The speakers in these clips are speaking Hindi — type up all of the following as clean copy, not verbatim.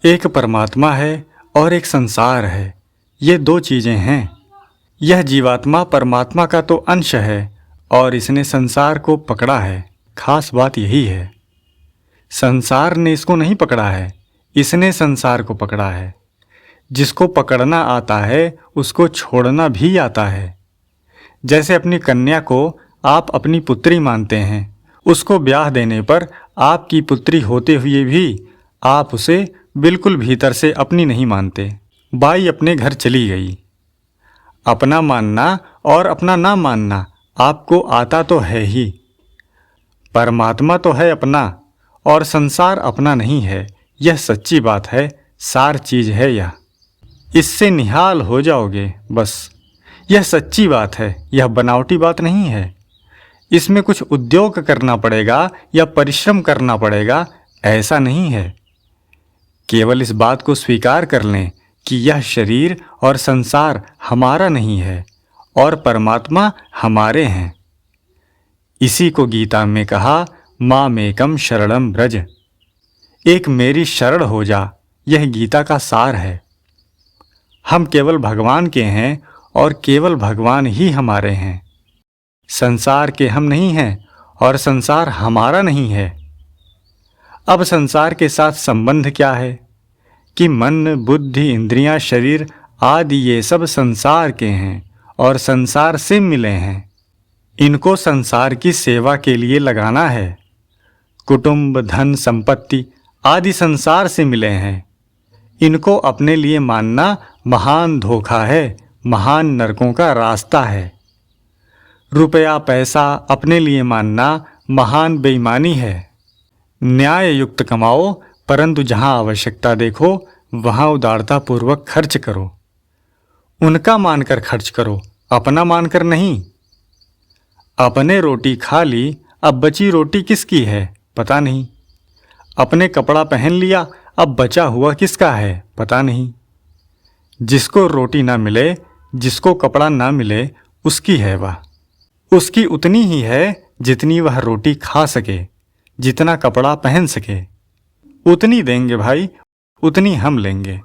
एक परमात्मा है और एक संसार है। ये दो चीज़ें हैं। यह जीवात्मा परमात्मा का तो अंश है और इसने संसार को पकड़ा है। खास बात यही है, संसार ने इसको नहीं पकड़ा है, इसने संसार को पकड़ा है। जिसको पकड़ना आता है उसको छोड़ना भी आता है। जैसे अपनी कन्या को आप अपनी पुत्री मानते हैं, उसको ब्याह देने पर आपकी पुत्री होते हुए भी आप उसे बिल्कुल भीतर से अपनी नहीं मानते। बाई अपने घर चली गई। अपना मानना और अपना ना मानना आपको आता तो है ही। परमात्मा तो है अपना और संसार अपना नहीं है। यह सच्ची बात है, सार चीज है यह। इससे निहाल हो जाओगे बस। यह सच्ची बात है, यह बनावटी बात नहीं है। इसमें कुछ उद्योग करना पड़ेगा या परिश्रम करना पड़ेगा, ऐसा नहीं है। केवल इस बात को स्वीकार कर लें कि यह शरीर और संसार हमारा नहीं है और परमात्मा हमारे हैं। इसी को गीता में कहा, मामेकम शरणम व्रज। एक मेरी शरण हो जा, यह गीता का सार है। हम केवल भगवान के हैं और केवल भगवान ही हमारे हैं। संसार के हम नहीं हैं और संसार हमारा नहीं है। अब संसार के साथ संबंध क्या है कि मन, बुद्धि, इंद्रियां, शरीर आदि ये सब संसार के हैं और संसार से मिले हैं। इनको संसार की सेवा के लिए लगाना है। कुटुंब, धन, संपत्ति आदि संसार से मिले हैं। इनको अपने लिए मानना महान धोखा है, महान नरकों का रास्ता है। रुपया पैसा अपने लिए मानना महान बेईमानी है। न्याय युक्त कमाओ, परंतु जहां आवश्यकता देखो वहां उदारता पूर्वक खर्च करो। उनका मानकर खर्च करो, अपना मानकर नहीं। अपने रोटी खा ली, अब बची रोटी किसकी है पता नहीं। अपने कपड़ा पहन लिया, अब बचा हुआ किसका है पता नहीं। जिसको रोटी ना मिले, जिसको कपड़ा ना मिले, उसकी है वह। उसकी उतनी ही है जितनी वह रोटी खा सके, जितना कपड़ा पहन सके। उतनी देंगे भाई, उतनी हम लेंगे।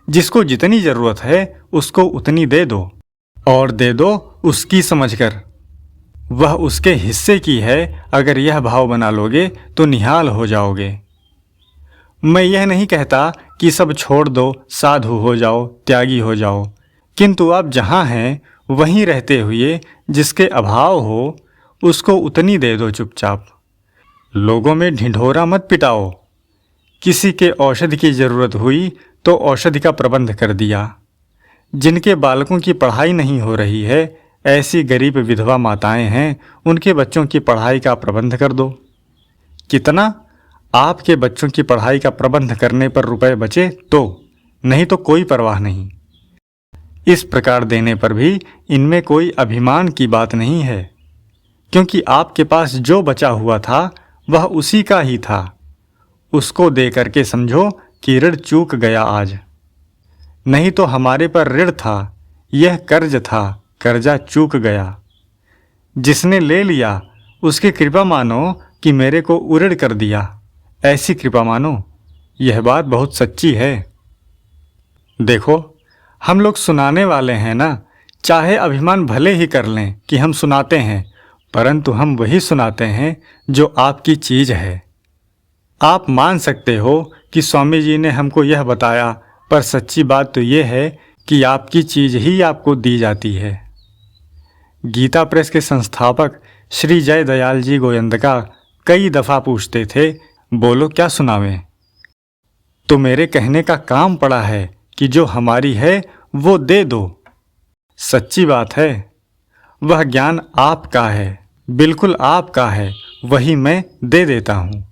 जिसको जितनी जरूरत है उसको उतनी दे दो, और दे दो उसकी समझकर। वह उसके हिस्से की है। अगर यह भाव बना लोगे तो निहाल हो जाओगे। मैं यह नहीं कहता कि सब छोड़ दो, साधु हो जाओ, त्यागी हो जाओ, किंतु आप जहाँ हैं वहीं रहते हुए जिसके अभाव हो उसको उतनी दे दो चुपचाप। लोगों में ढिंढोरा मत पिटाओ। किसी के औषधि की जरूरत हुई तो औषधि का प्रबंध कर दिया। जिनके बालकों की पढ़ाई नहीं हो रही है, ऐसी गरीब विधवा माताएं हैं, उनके बच्चों की पढ़ाई का प्रबंध कर दो। कितना? आपके बच्चों की पढ़ाई का प्रबंध करने पर रुपए बचे तो, नहीं तो कोई परवाह नहीं। इस प्रकार देने पर भी इनमें कोई अभिमान की बात नहीं है, क्योंकि आपके पास जो बचा हुआ था वह उसी का ही था। उसको दे करके समझो कि ऋण चूक गया आज। नहीं तो हमारे पर ऋण था, यह कर्ज था, कर्जा चूक गया। जिसने ले लिया उसकी कृपा मानो कि मेरे को उऋण कर दिया, ऐसी कृपा मानो। यह बात बहुत सच्ची है। देखो, हम लोग सुनाने वाले हैं ना। चाहे अभिमान भले ही कर लें कि हम सुनाते हैं, परंतु हम वही सुनाते हैं जो आपकी चीज है। आप मान सकते हो कि स्वामी जी ने हमको यह बताया, पर सच्ची बात तो यह है कि आपकी चीज ही आपको दी जाती है। गीता प्रेस के संस्थापक श्री जय दयाल जी गोयंदका कई दफा पूछते थे, बोलो क्या सुनावें? तो मेरे कहने का काम पड़ा है कि जो हमारी है वो दे दो। सच्ची बात है, वह ज्ञान आपका है, बिल्कुल आपका है, वही मैं दे देता हूँ।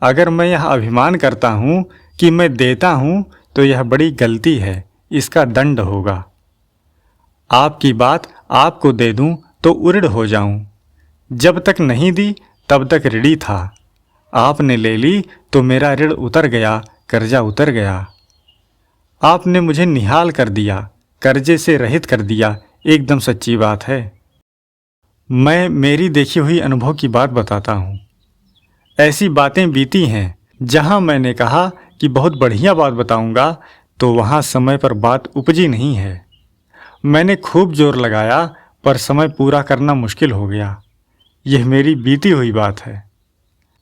अगर मैं यह अभिमान करता हूँ कि मैं देता हूँ तो यह बड़ी गलती है, इसका दंड होगा। आपकी बात आपको दे दूँ तो उऋण हो जाऊँ। जब तक नहीं दी तब तक ऋणी था। आपने ले ली तो मेरा ऋण उतर गया, कर्जा उतर गया। आपने मुझे निहाल कर दिया, कर्जे से रहित कर दिया। एकदम सच्ची बात है। मैं मेरी देखी हुई अनुभव की बात बताता हूँ। ऐसी बातें बीती हैं जहाँ मैंने कहा कि बहुत बढ़िया बात बताऊंगा तो वहाँ समय पर बात उपजी नहीं है। मैंने खूब जोर लगाया पर समय पूरा करना मुश्किल हो गया। यह मेरी बीती हुई बात है।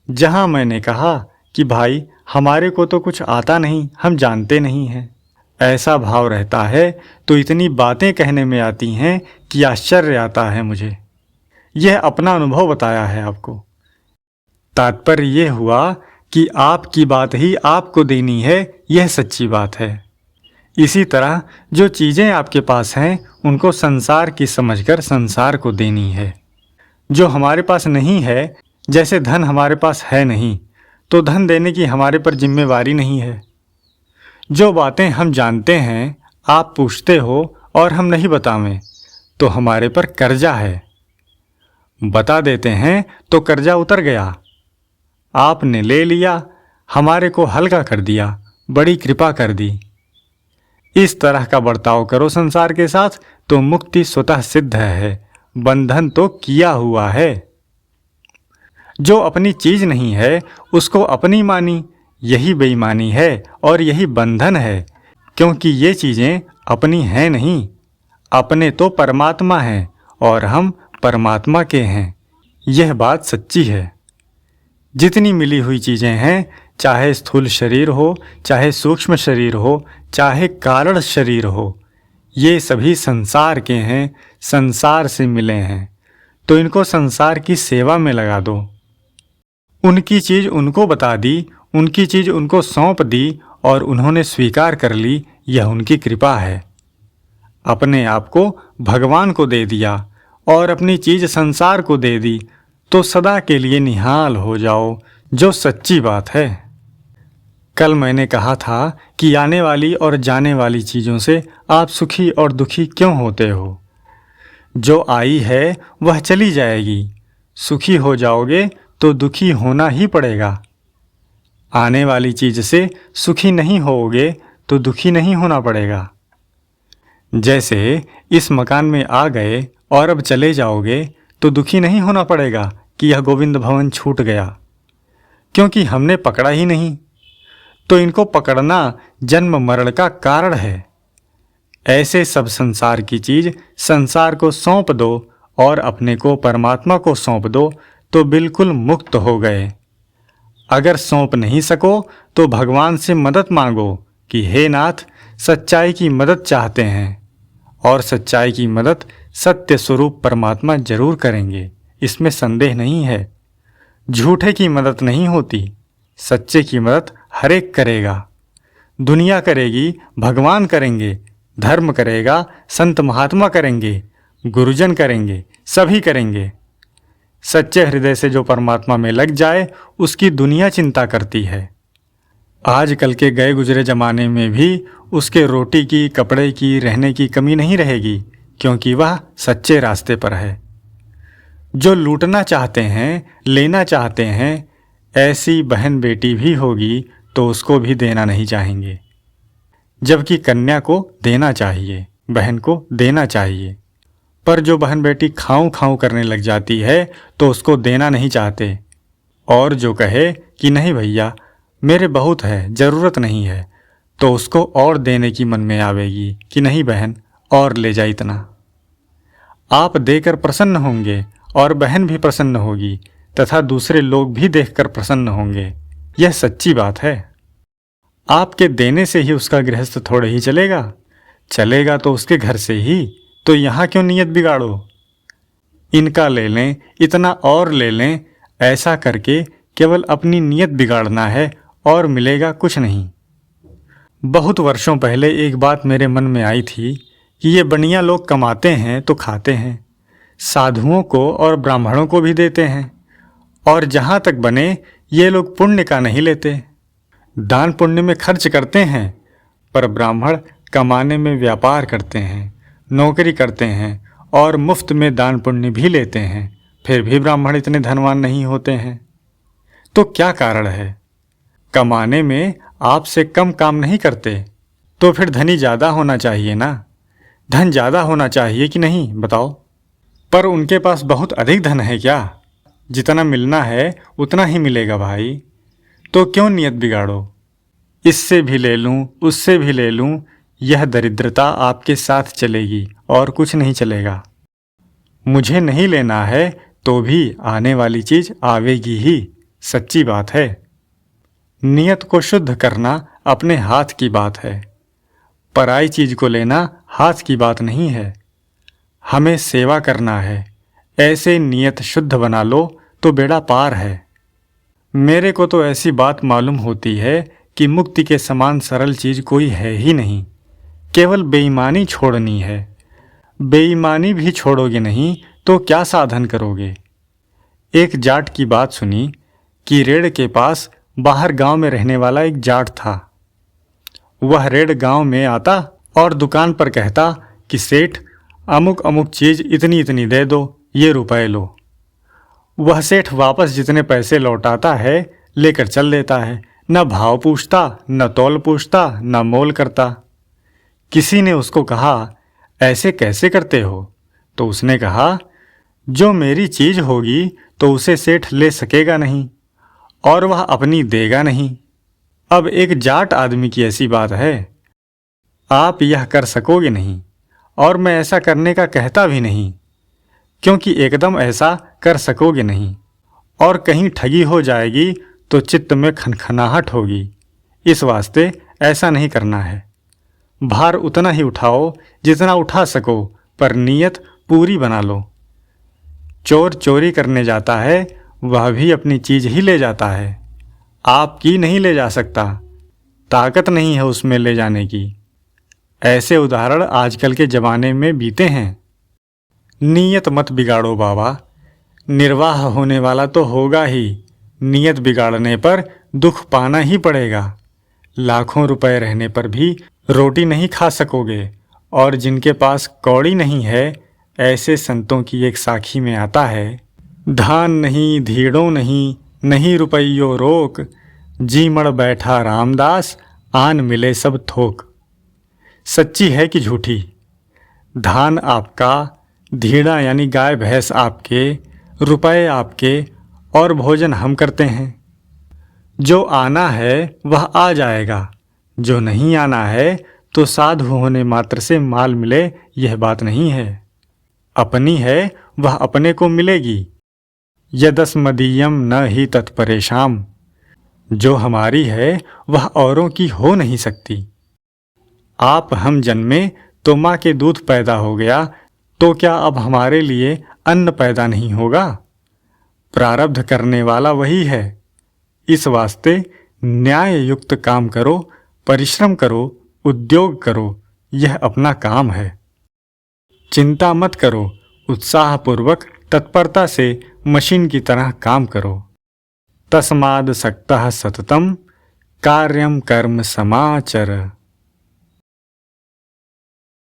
जहाँ मैंने कहा कि भाई हमारे को तो कुछ आता नहीं, हम जानते नहीं हैं, ऐसा भाव रहता है तो इतनी बातें कहने में आती हैं कि आश्चर्य आता है मुझे। यह अपना अनुभव बताया है आपको। तात्पर्य यह हुआ कि आपकी बात ही आपको देनी है, यह सच्ची बात है। इसी तरह जो चीज़ें आपके पास हैं उनको संसार की समझकर संसार को देनी है। जो हमारे पास नहीं है, जैसे धन हमारे पास है नहीं, तो धन देने की हमारे पर जिम्मेवारी नहीं है। जो बातें हम जानते हैं आप पूछते हो और हम नहीं बतावें तो हमारे पर कर्जा है। बता देते हैं तो कर्जा उतर गया। आपने ले लिया, हमारे को हल्का कर दिया, बड़ी कृपा कर दी। इस तरह का बर्ताव करो संसार के साथ तो मुक्ति स्वतः सिद्ध है, बंधन तो किया हुआ है। जो अपनी चीज नहीं है उसको अपनी मानी, यही बेईमानी है और यही बंधन है, क्योंकि ये चीजें अपनी हैं नहीं। अपने तो परमात्मा हैं और हम परमात्मा के हैं। यह बात सच्ची है। जितनी मिली हुई चीजें हैं, चाहे स्थूल शरीर हो, चाहे सूक्ष्म शरीर हो, चाहे कारण शरीर हो, ये सभी संसार के हैं, संसार से मिले हैं। तो इनको संसार की सेवा में लगा दो। उनकी चीज उनको बता दी, उनकी चीज उनको सौंप दी और उन्होंने स्वीकार कर ली, यह उनकी कृपा है। अपने आप को भगवान को दे दिया और अपनी चीज संसार को दे दी तो सदा के लिए निहाल हो जाओ, जो सच्ची बात है। कल मैंने कहा था कि आने वाली और जाने वाली चीज़ों से आप सुखी और दुखी क्यों होते हो। जो आई है वह चली जाएगी। सुखी हो जाओगे तो दुखी होना ही पड़ेगा। आने वाली चीज़ से सुखी नहीं होोगे तो दुखी नहीं होना पड़ेगा। जैसे इस मकान में आ गए और अब चले जाओगे तो दुखी नहीं होना पड़ेगा कि यह गोविंद भवन छूट गया, क्योंकि हमने पकड़ा ही नहीं। तो इनको पकड़ना जन्म मरण का कारण है। ऐसे सब संसार की चीज संसार को सौंप दो और अपने को परमात्मा को सौंप दो तो बिल्कुल मुक्त हो गए। अगर सौंप नहीं सको तो भगवान से मदद मांगो कि हे नाथ, सच्चाई की मदद चाहते हैं, और सच्चाई की मदद सत्य स्वरूप परमात्मा जरूर करेंगे, इसमें संदेह नहीं है। झूठे की मदद नहीं होती, सच्चे की मदद हर एक करेगा। दुनिया करेगी, भगवान करेंगे, धर्म करेगा, संत महात्मा करेंगे, गुरुजन करेंगे, सभी करेंगे। सच्चे हृदय से जो परमात्मा में लग जाए उसकी दुनिया चिंता करती है। आजकल के गए गुजरे जमाने में भी उसके रोटी की, कपड़े की, रहने की कमी नहीं रहेगी, क्योंकि वह सच्चे रास्ते पर है। जो लूटना चाहते हैं, लेना चाहते हैं, ऐसी बहन बेटी भी होगी तो उसको भी देना नहीं चाहेंगे। जबकि कन्या को देना चाहिए, बहन को देना चाहिए। पर जो बहन बेटी खाऊं खाऊं करने लग जाती है तो उसको देना नहीं चाहते। और जो कहे कि नहीं भैया मेरे बहुत है, ज़रूरत नहीं है, तो उसको और देने की मन में आवेगी कि नहीं बहन और ले जा इतना। आप देकर प्रसन्न होंगे और बहन भी प्रसन्न होगी तथा दूसरे लोग भी देखकर प्रसन्न होंगे। यह सच्ची बात है। आपके देने से ही उसका गृहस्थ थोड़े ही चलेगा, चलेगा तो उसके घर से ही। तो यहाँ क्यों नियत बिगाड़ो। इनका ले लें, इतना और ले लें, ऐसा करके केवल अपनी नियत बिगाड़ना है और मिलेगा कुछ नहीं। बहुत वर्षों पहले एक बात मेरे मन में आई थी कि ये बनिया लोग कमाते हैं तो खाते हैं, साधुओं को और ब्राह्मणों को भी देते हैं, और जहाँ तक बने ये लोग पुण्य का नहीं लेते। दान पुण्य में खर्च करते हैं, पर ब्राह्मण कमाने में व्यापार करते हैं, नौकरी करते हैं और मुफ्त में दान पुण्य भी लेते हैं, फिर भी ब्राह्मण इतने धनवान नहीं होते हैं। तो क्या कारण है। कमाने में आपसे कम काम नहीं करते, तो फिर धनी ज़्यादा होना चाहिए ना। धन ज़्यादा होना चाहिए कि नहीं बताओ। पर उनके पास बहुत अधिक धन है क्या। जितना मिलना है उतना ही मिलेगा भाई। तो क्यों नियत बिगाड़ो। इससे भी ले लूं, उससे भी ले लूं, यह दरिद्रता आपके साथ चलेगी और कुछ नहीं चलेगा। मुझे नहीं लेना है तो भी आने वाली चीज आवेगी ही, सच्ची बात है। नियत को शुद्ध करना अपने हाथ की बात है, पराई चीज को लेना हाथ की बात नहीं है। हमें सेवा करना है, ऐसे नियत शुद्ध बना लो तो बेड़ा पार है। मेरे को तो ऐसी बात मालूम होती है कि मुक्ति के समान सरल चीज कोई है ही नहीं, केवल बेईमानी छोड़नी है। बेईमानी भी छोड़ोगे नहीं तो क्या साधन करोगे। एक जाट की बात सुनी कि रेड़ के पास बाहर गांव में रहने वाला एक जाट था। वह रेड़ गांव में आता और दुकान पर कहता कि सेठ, अमुक अमुक चीज इतनी इतनी दे दो, ये रुपए लो। वह सेठ वापस जितने पैसे लौटाता है लेकर चल देता है, न भाव पूछता, न तौल पूछता, न मोल करता। किसी ने उसको कहा, ऐसे कैसे करते हो? तो उसने कहा, जो मेरी चीज होगी तो उसे सेठ ले सकेगा नहीं और वह अपनी देगा नहीं। अब एक जाट आदमी की ऐसी बात है, आप यह कर सकोगे नहीं और मैं ऐसा करने का कहता भी नहीं, क्योंकि एकदम ऐसा कर सकोगे नहीं और कहीं ठगी हो जाएगी तो चित्त में खनखनाहट होगी। इस वास्ते ऐसा नहीं करना है। भार उतना ही उठाओ जितना उठा सको, पर नीयत पूरी बना लो। चोर चोरी करने जाता है, वह भी अपनी चीज ही ले जाता है, आपकी नहीं ले जा सकता, ताकत नहीं है उसमें ले जाने की। ऐसे उदाहरण आजकल के जमाने में बीते हैं। नीयत मत बिगाड़ो बाबा, निर्वाह होने वाला तो होगा ही, नीयत बिगाड़ने पर दुख पाना ही पड़ेगा। लाखों रुपए रहने पर भी रोटी नहीं खा सकोगे, और जिनके पास कौड़ी नहीं है, ऐसे संतों की एक साखी में आता है, धान नहीं धीड़ों नहीं, नहीं रुपयों रोक, जी मड़ बैठा रामदास, आन मिले सब थोक। सच्ची है कि झूठी? धान आपका, धीड़ा यानी गाय भैंस आपके, रुपए आपके और भोजन हम करते हैं। जो आना है वह आ जाएगा, जो नहीं आना है तो साधु होने मात्र से माल मिले, यह बात नहीं है। अपनी है वह अपने को मिलेगी। यदस्मदीयम न ही तत्परेशाम, जो हमारी है वह औरों की हो नहीं सकती। आप हम जन्मे तो माँ के दूध पैदा हो गया, तो क्या अब हमारे लिए अन्न पैदा नहीं होगा? प्रारब्ध करने वाला वही है। इस वास्ते न्याय युक्त काम करो, परिश्रम करो, उद्योग करो, यह अपना काम है। चिंता मत करो, उत्साहपूर्वक तत्परता से मशीन की तरह काम करो। तस्माद् सक्तः सततम कार्यम कर्म समाचर।